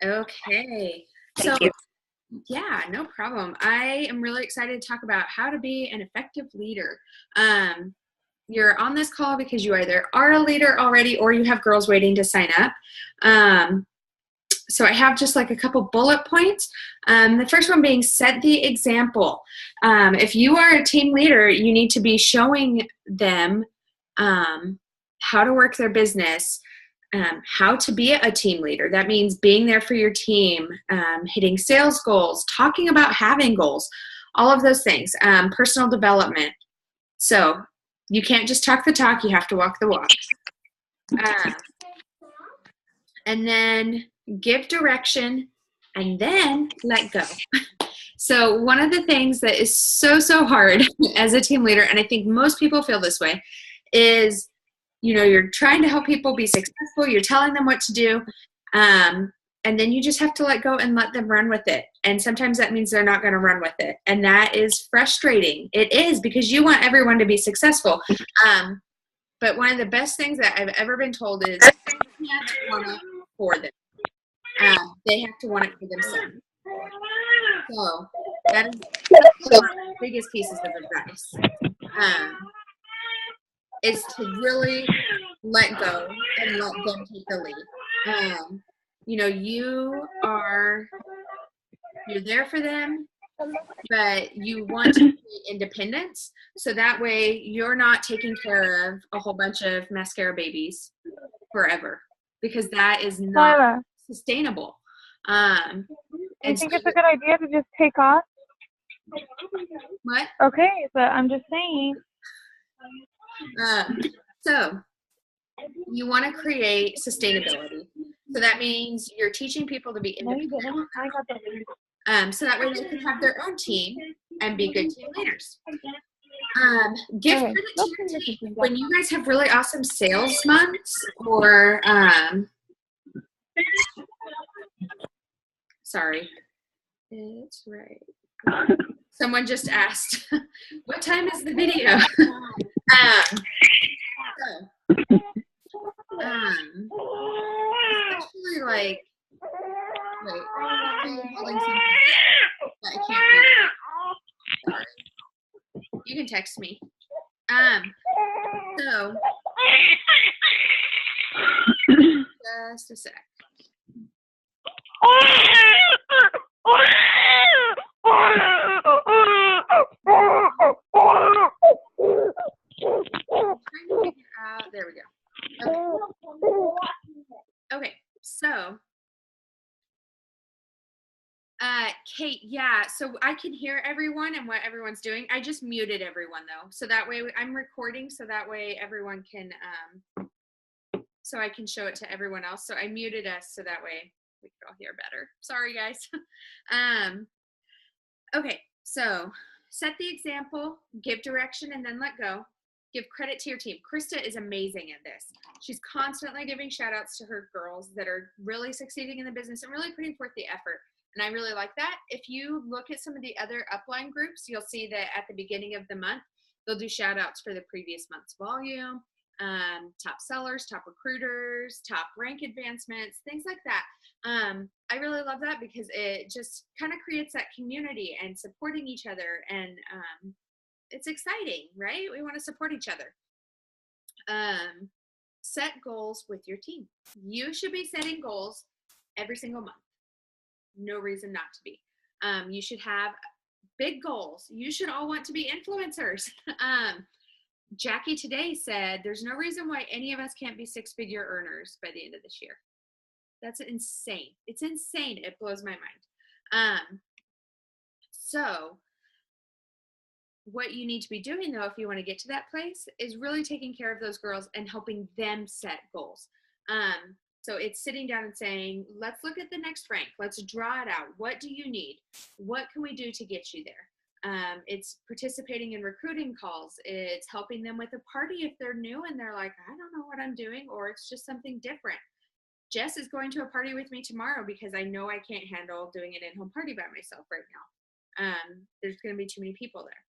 Okay. So, Thank you. yeah, no problem. I am really excited to talk about how to be an effective leader. Um, you're on this call because you either are a leader already or you have girls waiting to sign up. So I have just like a couple bullet points. The first one being set the example. If you are a team leader, you need to be showing them how to work their business, how to be a team leader. That means being there for your team, hitting sales goals, talking about having goals, all of those things, personal development. So you can't just talk the talk, you have to walk the walk. And then give direction and then let go. So one of the things that is so hard as a team leader, and I think most people feel this way, is you're trying to help people be successful, you're telling them what to do, and then you just have to let go and let them run with it. And sometimes that means they're not going to run with it, and that is frustrating. It is, because you want everyone to be successful. But one of the best things that I've ever been told is you can't want it for them. They have to want it for themselves. So that is one of the biggest pieces of advice, is to really let go and let them take the lead. You're there for them, but you want to create independence, so that way you're not taking care of a whole bunch of mascara babies forever, because that is not Lila, sustainable. I think it's a good idea to just take off. What? Okay, but I'm just saying. So you want to create sustainability. So that means you're teaching people to be independent. So that way they can have their own team and be good team leaders. Give credit to your team. When you guys have really awesome sales months, or sorry, it's right. Someone just asked, what time is the video? Especially like, wait, I'm holding something that I can't read. Sorry. You can text me. So just a sec. There we go. Okay, so Kate, yeah, so I can hear everyone and what everyone's doing. I just muted everyone though, so that way I'm recording, so that way everyone can so I can show it to everyone else. So I muted us so that way we could all hear better. Sorry guys. Okay, so set the example, give direction, and then let go. Give credit to your team. Krista is amazing at this. She's constantly giving shout outs to her girls that are really succeeding in the business and really putting forth the effort. And I really like that. If you look at some of the other upline groups, you'll see that at the beginning of the month, they'll do shout outs for the previous month's volume, top sellers, top recruiters, top rank advancements, things like that. I really love that because it just kind of creates that community and supporting each other, and it's exciting, right? We want to support each other. Set goals with your team. You should be setting goals every single month. No reason not to be. You should have big goals. You should all want to be influencers. Jackie today said there's no reason why any of us can't be six-figure earners by the end of this year. That's insane. It's insane. It blows my mind. So what you need to be doing though, if you want to get to that place, is really taking care of those girls and helping them set goals. So it's sitting down and saying, let's look at the next rank. Let's draw it out. What do you need? What can we do to get you there? It's participating in recruiting calls. It's helping them with a party if they're new and they're like, I don't know what I'm doing, or it's just something different. Jess is going to a party with me tomorrow because I know I can't handle doing an in-home party by myself right now. There's going to be too many people there.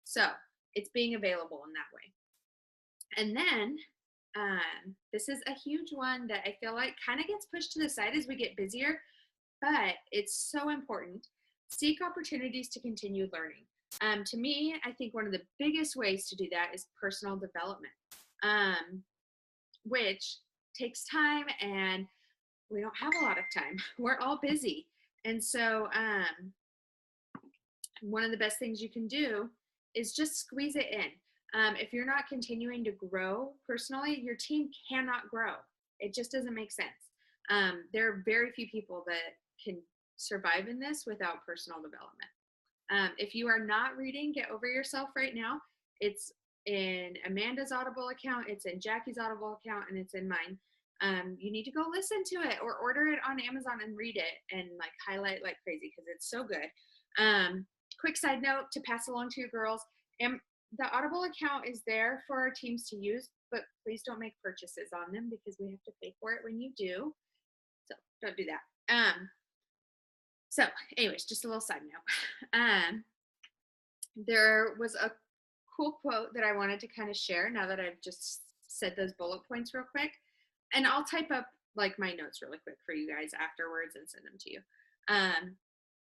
So it's being available in that way. And then this is a huge one that I feel like kind of gets pushed to the side as we get busier, but it's so important. Seek opportunities to continue learning. To me, I think one of the biggest ways to do that is personal development, which takes time, and we don't have a lot of time. We're all busy. And so one of the best things you can do is just squeeze it in. If you're not continuing to grow personally, your team cannot grow. It just doesn't make sense. There are very few people that can survive in this without personal development. If you are not reading Get Over Yourself right now, it's in Amanda's Audible account, it's in Jackie's Audible account, and it's in mine. You need to go listen to it or order it on Amazon and read it and like highlight like crazy because it's so good. Quick side note to pass along to your girls. The Audible account is there for our teams to use, but please don't make purchases on them because we have to pay for it when you do. So don't do that. So anyways, just a little side note. There was a cool quote that I wanted to kind of share now that I've just said those bullet points real quick. And I'll type up like my notes really quick for you guys afterwards and send them to you.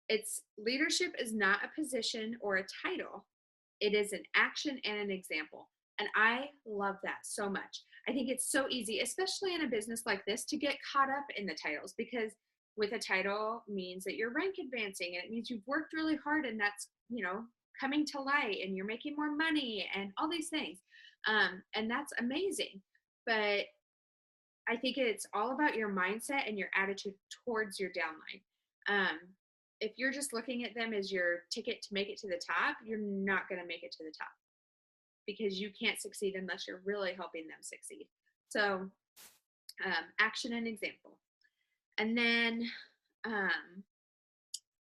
It's leadership is not a position or a title. It is an action and an example. And I love that so much. I think it's so easy, especially in a business like this, to get caught up in the titles, because with a title means that you're rank advancing and it means you've worked really hard and that's, coming to light and you're making more money and all these things. And that's amazing. But I think it's all about your mindset and your attitude towards your downline. If you're just looking at them as your ticket to make it to the top, you're not going to make it to the top because you can't succeed unless you're really helping them succeed. So action and example. And then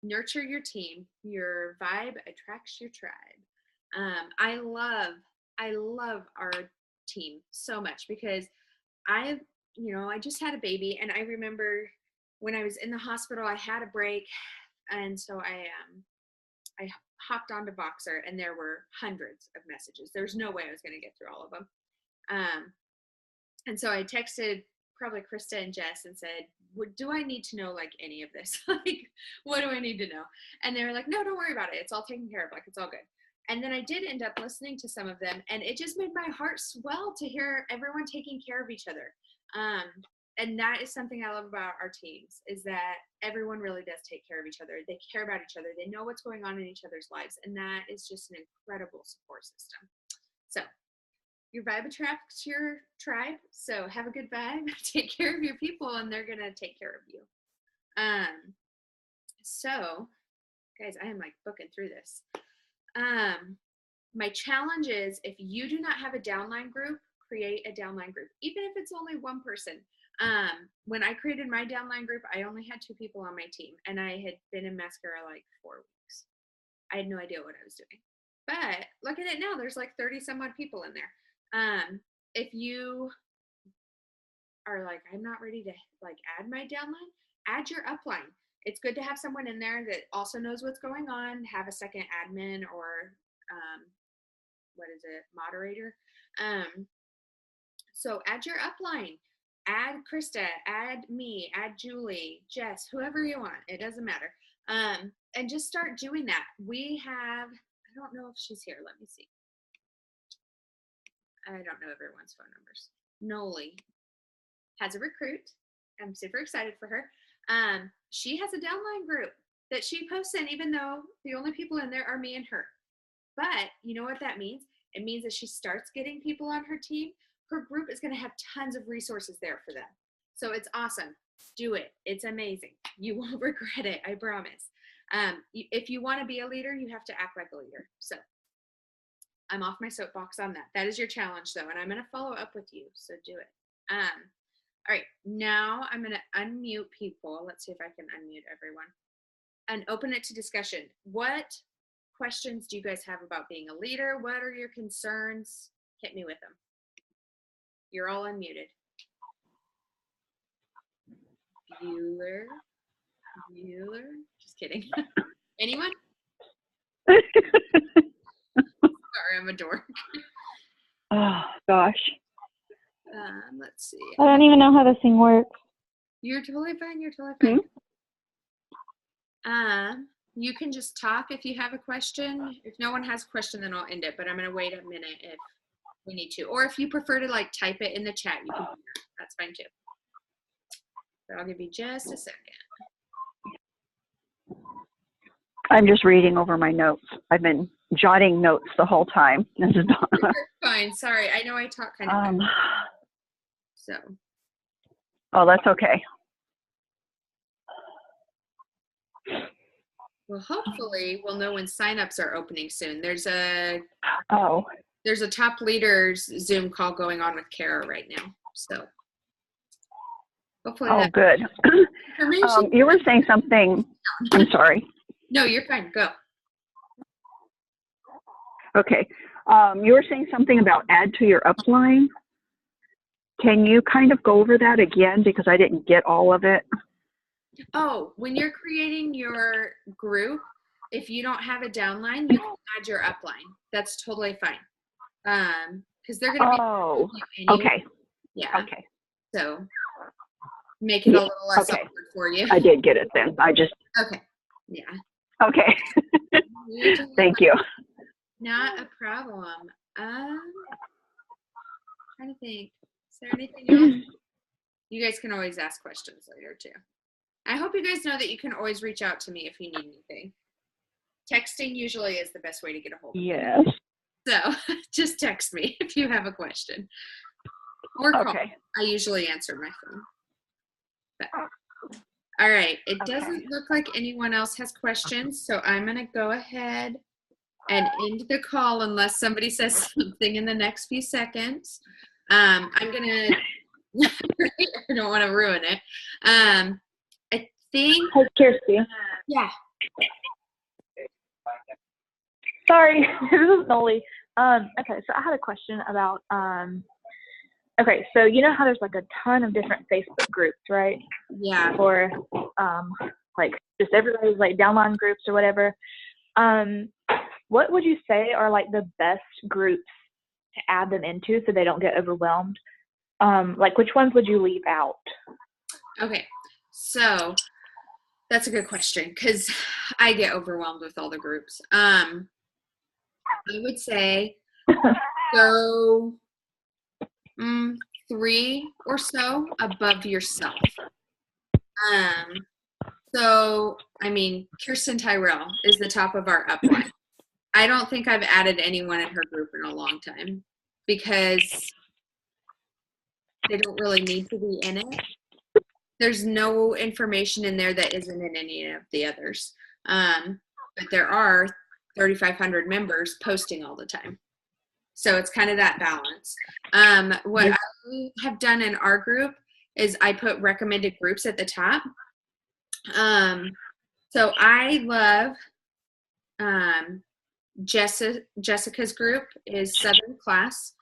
nurture your team. Your vibe attracts your tribe. I love our team so much because I just had a baby, and I remember when I was in the hospital, I had a break, and so I hopped onto Boxer, and there were hundreds of messages. There's no way I was going to get through all of them. And so I texted probably Krista and Jess and said, do I need to know like any of this? Like, what do I need to know? And they were like, no, don't worry about it. It's all taken care of. Like, it's all good. And then I did end up listening to some of them, and it just made my heart swell to hear everyone taking care of each other. And that is something I love about our teams, is that everyone really does take care of each other. They care about each other. They know what's going on in each other's lives. And that is just an incredible support system. So your vibe attracts your tribe. So have a good vibe, take care of your people, and they're going to take care of you. So guys, I am like booking through this. My challenge is, if you do not have a downline group, create a downline group, even if it's only one person. When I created my downline group, I only had 2 people on my team, and I had been in mascara like 4 weeks. I had no idea what I was doing, but look at it now. There's like 30 some odd people in there. If you are like, I'm not ready to like add my downline, add your upline. It's good to have someone in there that also knows what's going on, have a second admin or moderator. So add your upline, add Krista, add me, add Julie, Jess, whoever you want. It doesn't matter. And just start doing that. We have, I don't know if she's here. Let me see. I don't know everyone's phone numbers. Noli has a recruit. I'm super excited for her. She has a downline group that she posts in, even though the only people in there are me and her. But you know what that means? It means that she starts getting people on her team, her group is going to have tons of resources there for them. So it's awesome. Do it. It's amazing. You won't regret it. I promise. If you want to be a leader, you have to act like a leader. So I'm off my soapbox on that. That is your challenge though. And I'm going to follow up with you. So do it. All right. Now I'm going to unmute people. Let's see if I can unmute everyone and open it to discussion. What questions do you guys have about being a leader? What are your concerns? Hit me with them. You're all unmuted. Bueller. Just kidding. Anyone? Sorry, I'm a dork. Oh, gosh. Let's see. I don't even know how this thing works. You're totally fine. You're totally fine. You can just talk if you have a question. If no one has a question, then I'll end it, but I'm going to wait a minute if we need to. Or if you prefer to like type it in the chat, you can do that. That's fine too. But I'll give you just a second. I'm just reading over my notes. I've been jotting notes the whole time. This is fine. Sorry. I know I talk kind of fast. So. Oh, that's okay. Well, hopefully we'll know when signups are opening soon. There's a top leaders Zoom call going on with Kara right now. So hopefully good. You were saying something. I'm sorry. No, you're fine. Go. Okay. You were saying something about add to your upline. Can you kind of go over that again, because I didn't get all of it? Oh, when you're creating your group, if you don't have a downline, you can add your upline. That's totally fine. Because they're going to be anyway. Okay. Yeah. Okay. So make it a little less awkward for you. I did get it then. Okay. Yeah. Okay. Thank you. Not a problem. Trying to think. Is there anything else? You guys can always ask questions later too. I hope you guys know that you can always reach out to me if you need anything. Texting usually is the best way to get a hold of me. Yes. So just text me if you have a question. Or call. Okay. I usually answer my phone. But, all right. It doesn't look like anyone else has questions, so I'm going to go ahead and end the call unless somebody says something in the next few seconds. I'm going to I don't want to ruin it. I think. Hey, Kirsty. Yeah. Sorry, this is Noli. Okay, so I had a question about. Okay, so you know how there's like a ton of different Facebook groups, right? Yeah. For like just everybody's like downline groups or whatever. What would you say are like the best groups to add them into so they don't get overwhelmed? Like which ones would you leave out? Okay, so that's a good question because I get overwhelmed with all the groups. I would say go 3 or so above yourself. So, I mean, Kirsten Tyrell is the top of our upline. I don't think I've added anyone in her group in a long time because they don't really need to be in it. There's no information in there that isn't in any of the others. But there are 3,500 members posting all the time. So it's kind of that balance. What I have done in our group is I put recommended groups at the top. So I love Jessica's group is Southern Class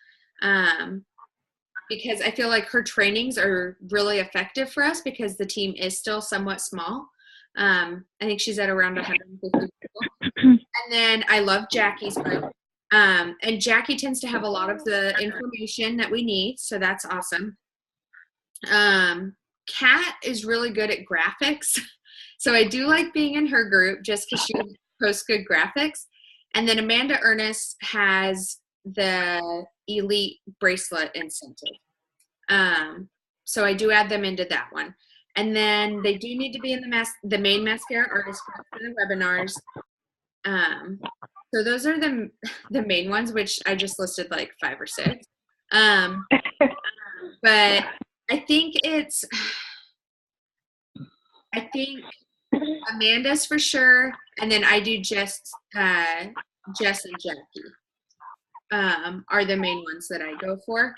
because I feel like her trainings are really effective for us because the team is still somewhat small. I think she's at around 150 people. And then I love Jackie's group. And Jackie tends to have a lot of the information that we need, so that's awesome. Kat is really good at graphics, so I do like being in her group just because she posts good graphics. And then Amanda Ernest has the Elite Bracelet incentive. So I do add them into that one. And then they do need to be in the main mascara artist group for the webinars. So those are the main ones, which I just listed like 5 or 6. But I think Amanda's for sure, and then I do Jess and Jackie are the main ones that I go for.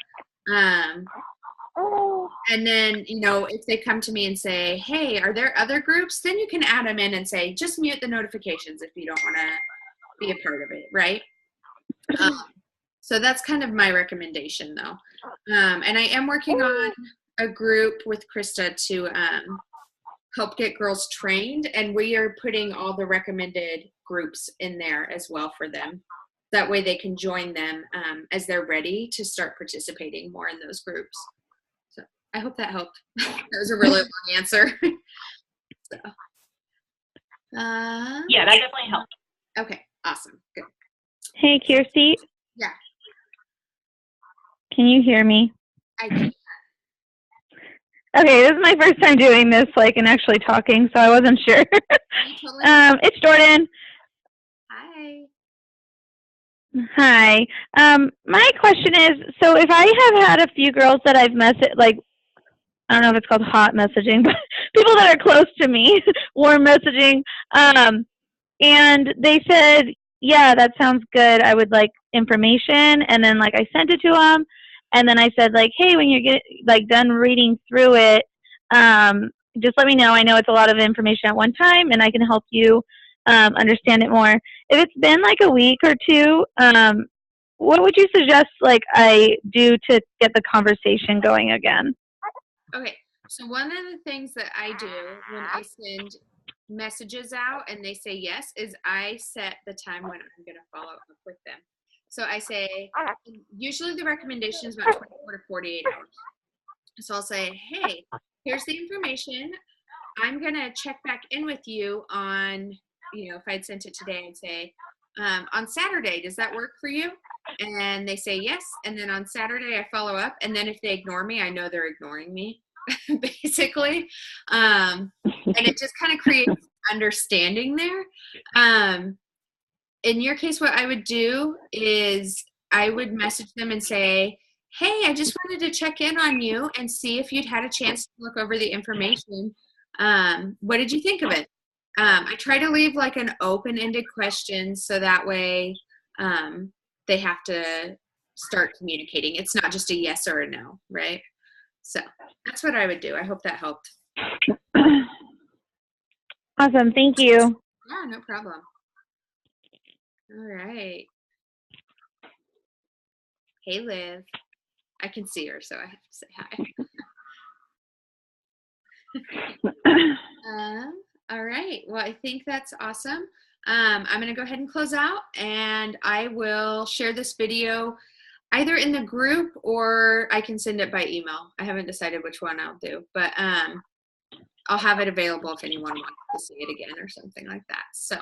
And then, you know, if they come to me and say, hey, are there other groups? Then you can add them in and say, just mute the notifications if you don't want to be a part of it, right? So that's kind of my recommendation, though. And I am working on a group with Krista to help get girls trained, and we are putting all the recommended groups in there as well for them. That way they can join them as they're ready to start participating more in those groups. So I hope that helped. That was a really long answer. So, Yeah, that definitely helps. Okay, awesome. Good. Hey, Kirsty. Yeah. Can you hear me? I can. Okay, this is my first time doing this, like, and actually talking, so I wasn't sure. Totally It's Jordan. Hi. Hi. My question is, so if I have had a few girls that I've messaged, like, I don't know if it's called hot messaging, but people that are close to me, warm messaging, and they said, yeah, that sounds good. I would like information. And then, like, I sent it to them. And then I said, like, hey, when you get, like, done reading through it, just let me know. I know it's a lot of information at one time, and I can help you understand it more. If it's been, like, a week or two, what would you suggest, like, I do to get the conversation going again? Okay, so one of the things that I do when I send messages out and they say yes is I set the time when I'm going to follow up with them. So I say, usually the recommendation is about 24 to 48 hours. So I'll say, hey, here's the information. I'm going to check back in with you on, you know, if I'd sent it today, I'd say, on Saturday, does that work for you? And they say yes. And then on Saturday, I follow up. And then if they ignore me, I know they're ignoring me, basically. And it just kind of creates understanding there. In your case, what I would do is I would message them and say, hey, I just wanted to check in on you and see if you'd had a chance to look over the information. What did you think of it? I try to leave like an open-ended question so that way they have to start communicating. It's not just a yes or a no, right? So that's what I would do. I hope that helped. Awesome. Thank you. Yeah, no problem. All right. Hey, Liv. I can see her, so I have to say hi. All right. Well, I think that's awesome. I'm going to go ahead and close out, and I will share this video either in the group or I can send it by email. I haven't decided which one I'll do, but I'll have it available if anyone wants to see it again or something like that. So,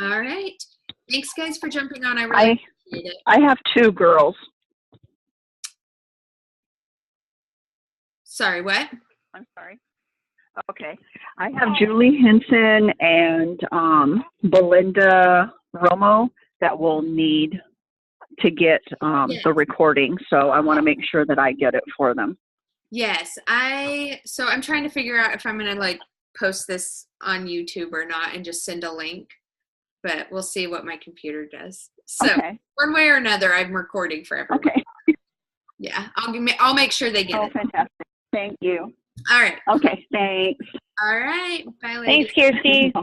all right. Thanks, guys, for jumping on. I really appreciate it. I have 2 girls. Sorry, what? I'm sorry. Okay. I have Julie Henson and Belinda Romo that will need to get the recording. So I want to make sure that I get it for them. Yes. So I'm trying to figure out if I'm going to like post this on YouTube or not and just send a link, but we'll see what my computer does. So one way or another, I'm recording for everyone. Okay. Yeah. I'll make sure they get it. Oh, fantastic. Thank you. All right. Okay. Thanks. All right. Bye, ladies. Thanks, Kirsty.